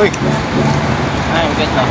Uy! Ay, ganda.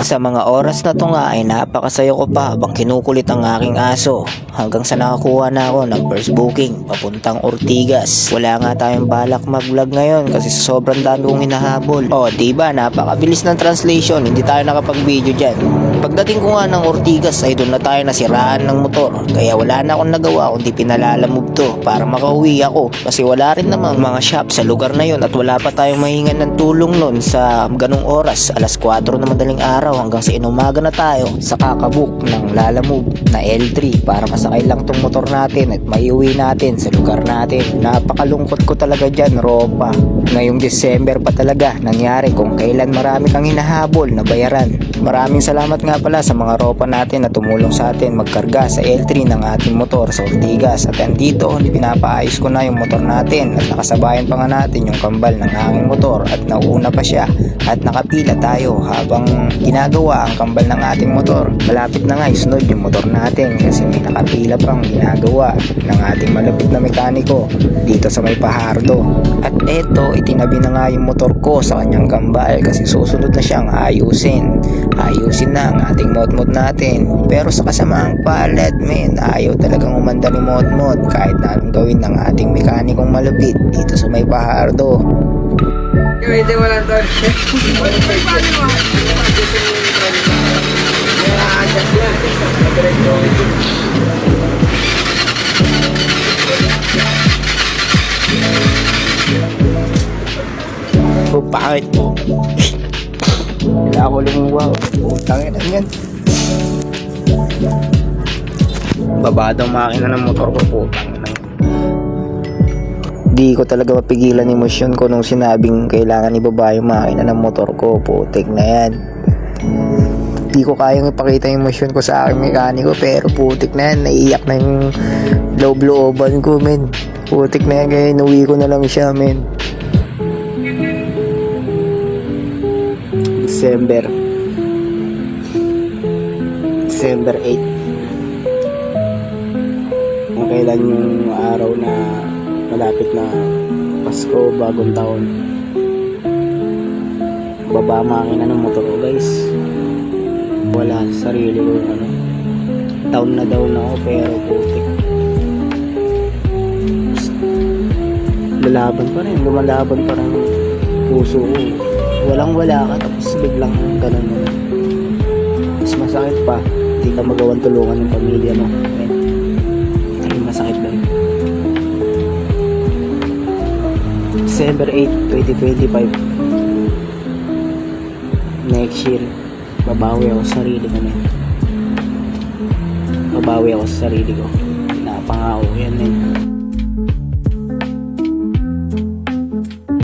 Sa mga oras na to nga ay napakasaya ko pa habang kinukulit ang aking aso hanggang sa nakakuha na ako ng first booking papuntang Ortigas. Wala nga tayong balak mag-vlog ngayon kasi sa sobrang dami kong hinahabol. O diba, napakabilis ng translation, hindi tayo nakapag-video dyan. Pagdating ko nga ng Ortigas ay doon na tayo nasiraan ng motor, kaya wala na akong nagawa kundi pinalalamove to para makauwi ako kasi wala rin namang mga shop sa lugar na yon at wala pa tayong mahingan ng tulong nun sa ganung oras, alas 4 na madaling araw hanggang sa inumaga na tayo sa kakabook ng Lalamove na L3 para masakay lang tong motor natin at maiuwi natin sa lugar natin. Napakalungkot ko talaga dyan, Ropa. Ngayong December pa talaga nangyari kung kailan marami kang hinahabol na bayaran. Maraming salamat nga pala sa mga Ropa natin na tumulong sa atin magkarga sa L3 ng ating motor sa Ortigas. At andito, pinapaayos ko na yung motor natin at nakasabayan pa nga natin yung kambal ng aking motor at nauuna pa siya at nakapila tayo habang ginagawa ang kambal ng ating motor. Malapit na nga isunod yung motor natin kasi may nakapila pang ginagawa ng ating malapit na mekaniko dito sa may Pahardo. At eto, itinabi na nga yung motor ko sa kanyang kambal kasi susunod na siyang ayusin na ang ating modmod natin. Pero sa kasamaang palad, men, ayaw talagang umanda ni modmod kahit na anong gawin ng ating mekanikong malupit dito sa may Pahardo. Hindi wala daw siya. Wala pa siya. Adjust lang. So, bakit po? Wala ko lumuwa. Utangin na yan. Baba daw makina ng motor ko po. Di ko talaga mapigilan yung emosyon ko nung sinabing kailangan ibaba yung makina ng motor ko. Putik na yan. Di ko kayang ipakita yung emosyon ko sa aking mekaniko pero putik na yan. Naiiyak na yung loob-looban ko, men. Putik na yan kaya inuwi ko na lang siya, men. December 8. Kung kailan yung araw na malapit na Pasko, bagong taon. Baba makina ng motor ko, guys. Wala sa sarili ko yung ano. Down na down ako pero putik. Lumalaban pa rin puso ko. Walang wala ka tapos biglang ganun. Mas masakit pa, hindi ka magawang tulungan ng pamilya mo. Ay, masakit lang. December 8, 2025. Next year, babawi ako sa sarili ko. Babawi ako sa sarili ko. Napangako yan,